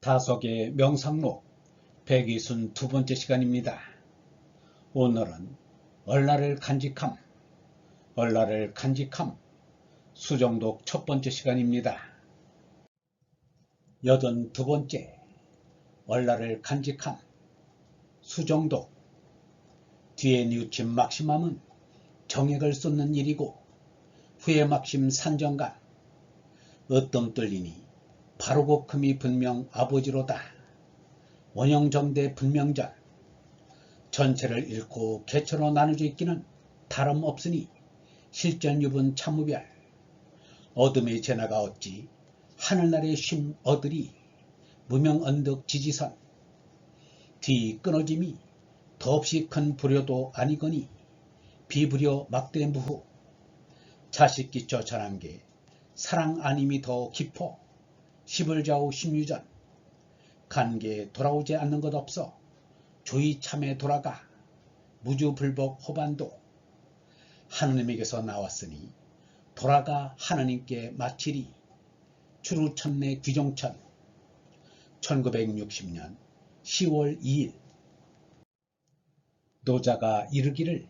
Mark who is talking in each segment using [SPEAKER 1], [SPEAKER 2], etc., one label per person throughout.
[SPEAKER 1] 다속의 명상록 162번째 시간입니다. 오늘은 얼라를 간직함, 수정독 첫 번째 시간입니다. 82번째 얼라를 간직함, 수정독. 뒤에 뉘우친 막심함은 정액을 쏟는 일이고 후에 막심 산정간 어떤 떨리니 바로고 금이 분명 아버지로다. 원형정대 분명전. 전체를 잃고 개처로 나누어져 있기는 다름없으니 실전유분 참무별. 어둠의 제나가 어찌 하늘날의 쉼 얻으리. 무명언덕 지지선. 뒤 끊어짐이 더없이 큰 불효도 아니거니 비불효 막대무후. 자식 기초 전한계 사랑 아님이 더 깊어 시불좌우 심유전. 간계 돌아오지 않는 것 없어 조이 참에 돌아가 무주불복 호반도. 하느님에게서 나왔으니 돌아가 하느님께 마치리. 추루천내 귀종천. 1960년 10월 2일. 노자가 이르기를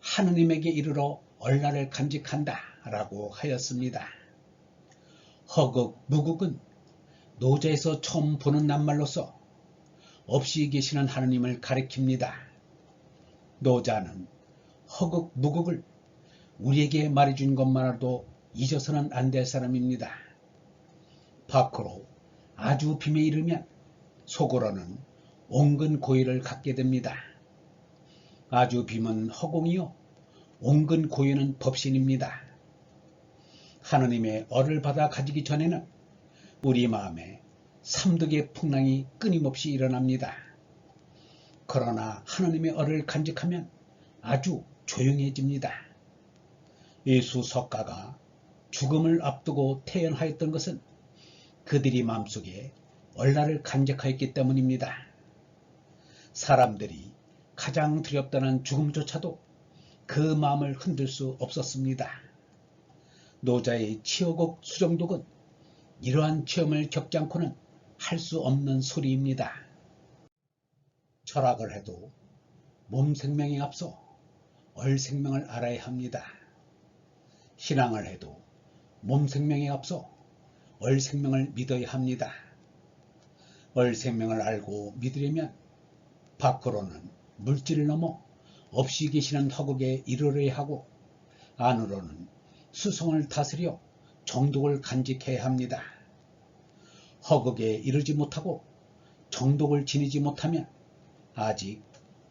[SPEAKER 1] 하느님에게 이르러 얼라를 간직한다 라고 하였습니다. 허극 무극은 노자에서 처음 보는 낱말로서 없이 계시는 하느님을 가리킵니다. 노자는 허극 무극을 우리에게 말해준 것만으로도 잊어서는 안 될 사람입니다. 밖으로 아주 빔에 이르면 속으로는 옹근 고의를 갖게 됩니다. 아주 빔은 허공이요 옹근 고의는 법신입니다. 하느님의 얼을 받아 가지기 전에는 우리 마음에 삼득의 풍랑이 끊임없이 일어납니다. 그러나 하느님의 얼을 간직하면 아주 조용해집니다. 예수 석가가 죽음을 앞두고 태연하였던 것은 그들이 마음속에 얼라를 간직하였기 때문입니다. 사람들이 가장 두렵다는 죽음조차도 그 마음을 흔들 수 없었습니다. 노자의 치어곡 수정독은 이러한 체험을 겪지 않고는 할 수 없는 소리입니다. 철학을 해도 몸 생명에 앞서 얼 생명을 알아야 합니다. 신앙을 해도 몸 생명에 앞서 얼 생명을 믿어야 합니다. 얼 생명을 알고 믿으려면 밖으로는 물질을 넘어 없이 계시는 허극에 이르러야 하고 안으로는 수성을 다스려 정독을 간직해야 합니다. 허극에 이르지 못하고 정독을 지니지 못하면 아직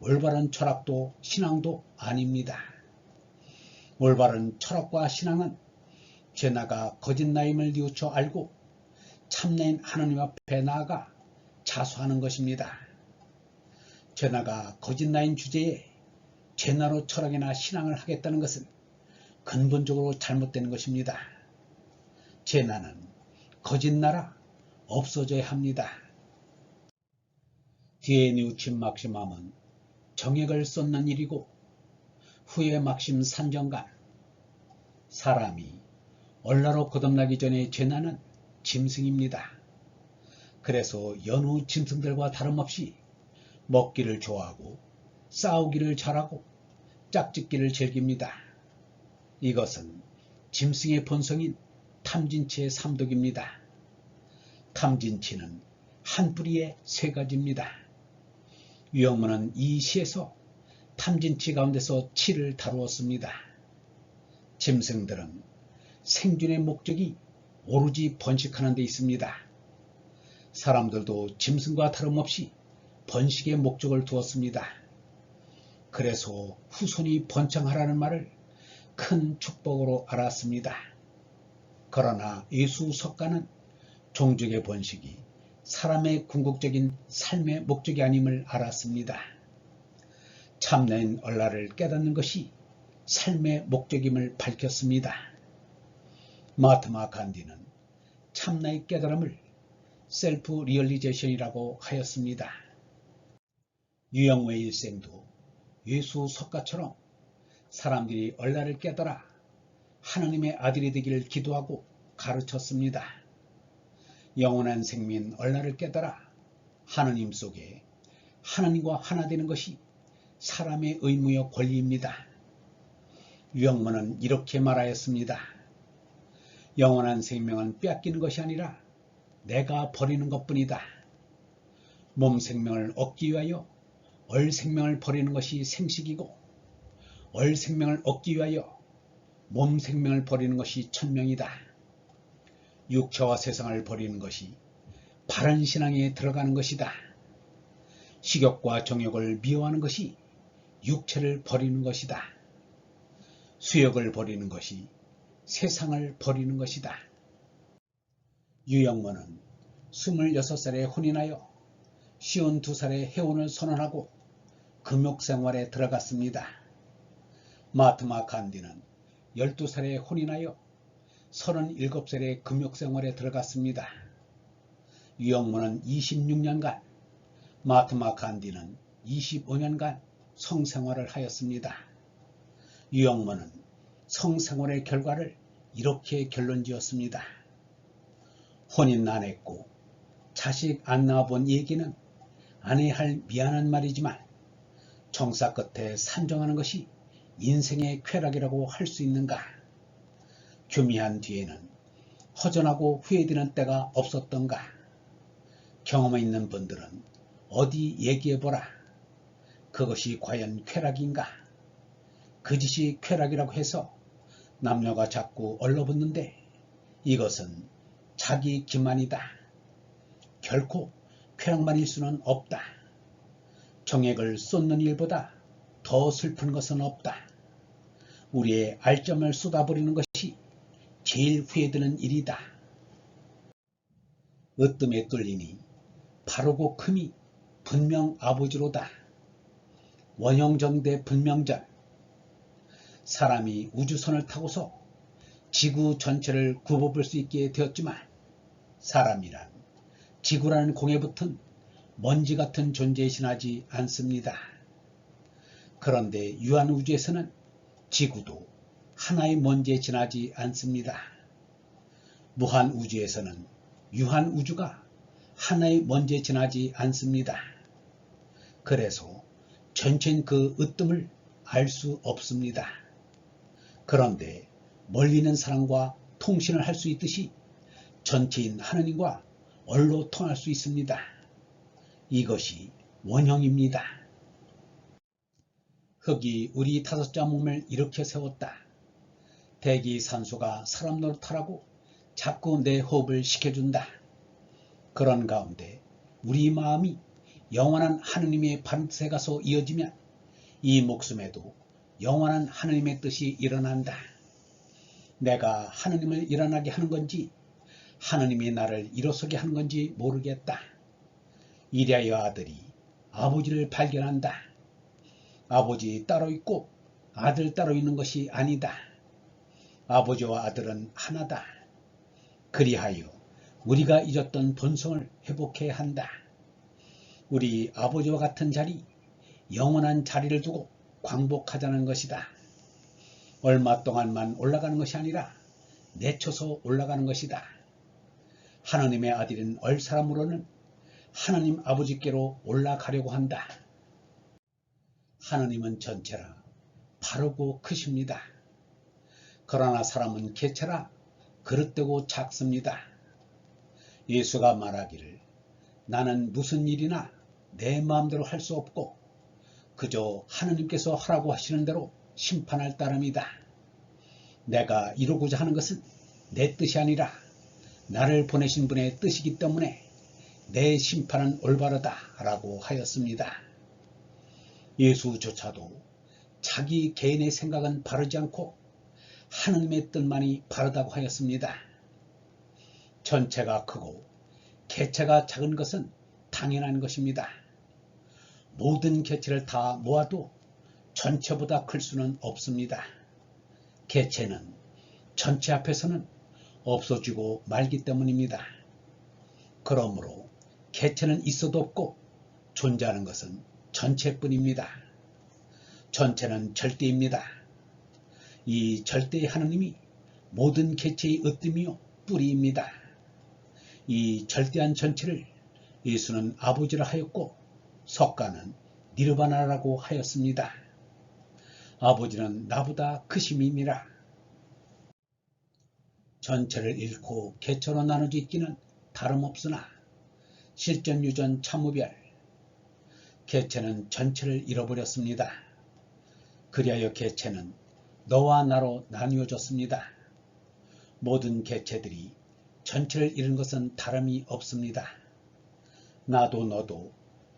[SPEAKER 1] 올바른 철학도 신앙도 아닙니다. 올바른 철학과 신앙은 죄나가 거짓나임을 뉘우쳐 알고 참나인 하느님 앞에 나아가 자수하는 것입니다. 죄나가 거짓나인 주제에 죄나로 철학이나 신앙을 하겠다는 것은 근본적으로 잘못된 것입니다. 죄나는 거짓나라 없어져야 합니다. 뒤에 뉘우친 막심함은 정액을 쏟는 일이고 후에 막심 산정간. 사람이 얼라로 거듭나기 전에 죄나는 짐승입니다. 그래서 여느 짐승들과 다름없이 먹기를 좋아하고 싸우기를 잘하고 짝짓기를 즐깁니다. 이것은 짐승의 본성인 탐진치의 삼독입니다. 탐진치는 한 뿌리에 세 가지입니다. 유영문은 이 시에서 탐진치 가운데서 치를 다루었습니다. 짐승들은 생존의 목적이 오로지 번식하는 데 있습니다. 사람들도 짐승과 다름없이 번식의 목적을 두었습니다. 그래서 후손이 번창하라는 말을 큰 축복으로 알았습니다. 그러나 예수 석가는 종족의 번식이 사람의 궁극적인 삶의 목적이 아님을 알았습니다. 참나인 얼라를 깨닫는 것이 삶의 목적임을 밝혔습니다. 마하트마 간디는 참나의 깨달음을 셀프 리얼리제이션이라고 하였습니다. 유영우의 일생도 예수 석가처럼 사람들이 얼라를 깨달아 하느님의 아들이 되기를 기도하고 가르쳤습니다. 영원한 생명인 얼라를 깨달아 하느님 속에 하느님과 하나 되는 것이 사람의 의무요 권리입니다. 유영문은 이렇게 말하였습니다. 영원한 생명은 빼앗기는 것이 아니라 내가 버리는 것뿐이다. 몸 생명을 얻기 위하여 얼 생명을 버리는 것이 생식이고 얼 생명을 얻기 위하여 몸 생명을 버리는 것이 천명이다. 육체와 세상을 버리는 것이 바른 신앙에 들어가는 것이다. 식욕과 정욕을 미워하는 것이 육체를 버리는 것이다. 수욕을 버리는 것이 세상을 버리는 것이다. 유영문은 26살에 혼인하여 52살에 해혼을 선언하고 금욕생활에 들어갔습니다. 마하트마 간디는 12살에 혼인하여 37살에 금욕생활에 들어갔습니다. 유영문은 26년간, 마하트마 간디는 25년간 성생활을 하였습니다. 유영문은 성생활의 결과를 이렇게 결론지었습니다. 혼인 안 했고 자식 안 낳아본 얘기는 안 해야 할 미안한 말이지만 정사 끝에 산정하는 것이 인생의 쾌락이라고 할 수 있는가? 교미한 뒤에는 허전하고 후회되는 때가 없었던가? 경험이 있는 분들은 어디 얘기해보라. 그것이 과연 쾌락인가? 그 짓이 쾌락이라고 해서 남녀가 자꾸 얼러붙는데 이것은 자기 기만이다. 결코 쾌락만일 수는 없다. 정액을 쏟는 일보다 더 슬픈 것은 없다. 우리의 알점을 쏟아버리는 것이 제일 후회되는 일이다. 으뜸에 뚫리니 바르고 큼이 분명 아버지로다. 원형정대 분명전. 사람이 우주선을 타고서 지구 전체를 굽어볼 수 있게 되었지만 사람이란 지구라는 공에 붙은 먼지 같은 존재에 지나지 않습니다. 그런데 유한우주에서는 지구도 하나의 먼지에 지나지 않습니다. 무한우주에서는 유한우주가 하나의 먼지에 지나지 않습니다. 그래서 전체인 그 으뜸을 알 수 없습니다. 그런데 멀리 있는 사람과 통신을 할 수 있듯이 전체인 하느님과 얼로 통할 수 있습니다. 이것이 원형입니다. 흙이 우리 5자 몸을 이렇게 세웠다. 대기 산소가 사람 노릇하라고 자꾸 내 호흡을 시켜준다. 그런 가운데 우리 마음이 영원한 하느님의 반뜻에 가서 이어지면 이 목숨에도 영원한 하느님의 뜻이 일어난다. 내가 하느님을 일어나게 하는 건지 하느님이 나를 일어서게 하는 건지 모르겠다. 이리하여 아들이 아버지를 발견한다. 아버지 따로 있고 아들 따로 있는 것이 아니다. 아버지와 아들은 하나다. 그리하여 우리가 잊었던 본성을 회복해야 한다. 우리 아버지와 같은 자리, 영원한 자리를 두고 광복하자는 것이다. 얼마 동안만 올라가는 것이 아니라 내쳐서 올라가는 것이다. 하나님의 아들인 얼사람으로는 하나님 아버지께로 올라가려고 한다. 하나님은 전체라 바르고 크십니다. 그러나 사람은 개체라 그릇되고 작습니다. 예수가 말하기를 나는 무슨 일이나 내 마음대로 할 수 없고 그저 하느님께서 하라고 하시는 대로 심판할 따름이다. 내가 이루고자 하는 것은 내 뜻이 아니라 나를 보내신 분의 뜻이기 때문에 내 심판은 올바르다 라고 하였습니다. 예수조차도 자기 개인의 생각은 바르지 않고 하느님의 뜻만이 바르다고 하였습니다. 전체가 크고 개체가 작은 것은 당연한 것입니다. 모든 개체를 다 모아도 전체보다 클 수는 없습니다. 개체는 전체 앞에서는 없어지고 말기 때문입니다. 그러므로 개체는 있어도 없고 존재하는 것은 전체뿐입니다. 전체는 절대입니다. 이 절대의 하느님이 모든 개체의 으뜸이요 뿌리입니다. 이 절대한 전체를 예수는 아버지라 하였고 석가는 니르바나라고 하였습니다. 아버지는 나보다 크심이니라. 전체를 잃고 개체로 나눠져 있기는 다름없으나 실전유전 참무별 개체는 전체를 잃어버렸습니다. 그리하여 개체는 너와 나로 나뉘어졌습니다. 모든 개체들이 전체를 잃은 것은 다름이 없습니다. 나도 너도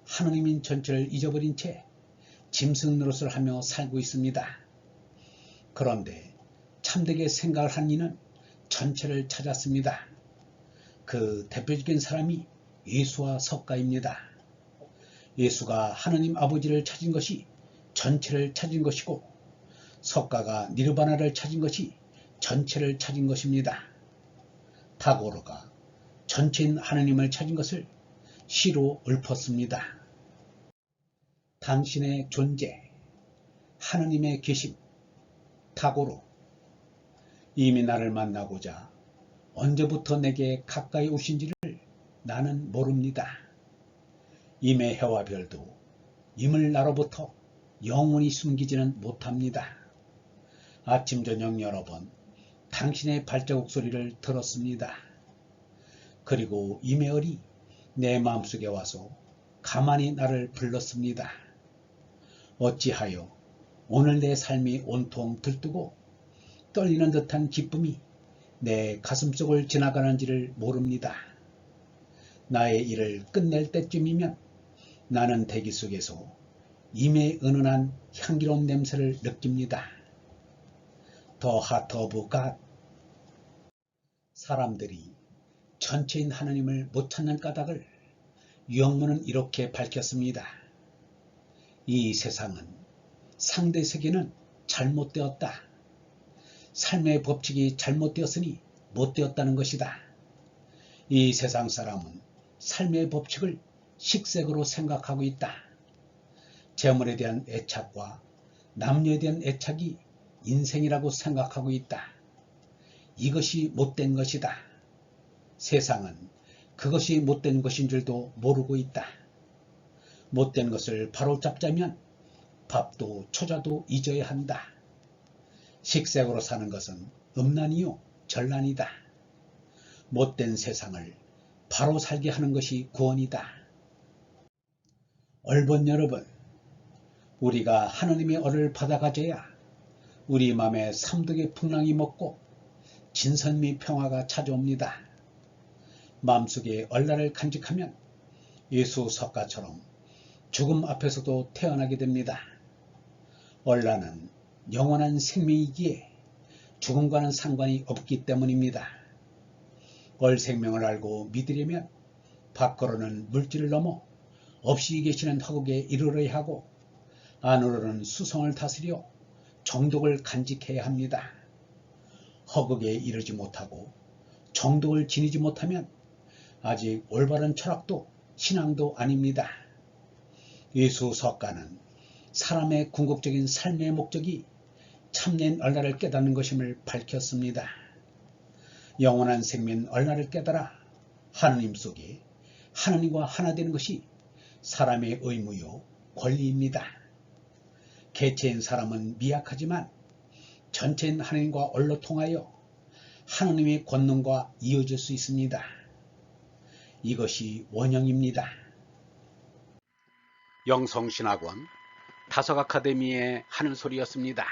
[SPEAKER 1] 하느님인 전체를 잊어버린 채 짐승 노릇을 하며 살고 있습니다. 그런데 참되게 생각을 한 이는 전체를 찾았습니다. 그 대표적인 사람이 예수와 석가입니다. 예수가 하느님 아버지를 찾은 것이 전체를 찾은 것이고 석가가 니르바나를 찾은 것이 전체를 찾은 것입니다. 다고로가 전체인 하느님을 찾은 것을 시로 읊었습니다. 당신의 존재, 하느님의 계심, 다고로 이미 나를 만나고자 언제부터 내게 가까이 오신지를 나는 모릅니다. 임의 해와 별도 임을 나로부터 영원히 숨기지는 못합니다. 아침 저녁 여러 번 당신의 발자국 소리를 들었습니다. 그리고 임의 얼이 내 마음속에 와서 가만히 나를 불렀습니다. 어찌하여 오늘 내 삶이 온통 들뜨고 떨리는 듯한 기쁨이 내 가슴속을 지나가는지를 모릅니다. 나의 일을 끝낼 때쯤이면 나는 대기 속에서 임의 은은한 향기로운 냄새를 느낍니다. The heart of God. 사람들이 전체인 하느님을 못 찾는 까닭을 영문은 이렇게 밝혔습니다. 이 세상은 상대 세계는 잘못되었다. 삶의 법칙이 잘못되었으니 못되었다는 것이다. 이 세상 사람은 삶의 법칙을 식색으로 생각하고 있다. 재물에 대한 애착과 남녀에 대한 애착이 인생이라고 생각하고 있다. 이것이 못된 것이다. 세상은 그것이 못된 것인 줄도 모르고 있다. 못된 것을 바로잡자면 밥도 초자도 잊어야 한다. 식색으로 사는 것은 음란이요 전란이다. 못된 세상을 바로 살게 하는 것이 구원이다. 얼본 여러분, 우리가 하느님의 얼을 받아가져야 우리 마음에 삼독의 풍랑이 먹고 진선 및 평화가 찾아옵니다. 마음속에 얼라를 간직하면 예수 석가처럼 죽음 앞에서도 태어나게 됩니다. 얼라는 영원한 생명이기에 죽음과는 상관이 없기 때문입니다. 얼 생명을 알고 믿으려면 밖으로는 물질을 넘어 없이 계시는 허국에 이르러야 하고 안으로는 수성을 다스려 정독을 간직해야 합니다. 허국에 이르지 못하고 정독을 지니지 못하면 아직 올바른 철학도 신앙도 아닙니다. 예수 석가는 사람의 궁극적인 삶의 목적이 참된 얼라를 깨닫는 것임을 밝혔습니다. 영원한 생명 얼라를 깨달아 하느님 속에 하느님과 하나 되는 것이 사람의 의무요 권리입니다. 개체인 사람은 미약하지만 전체인 하느님과 얼로 통하여 하느님의 권능과 이어질 수 있습니다. 이것이 원형입니다. 영성신학원 다석아카데미의 하는 소리였습니다.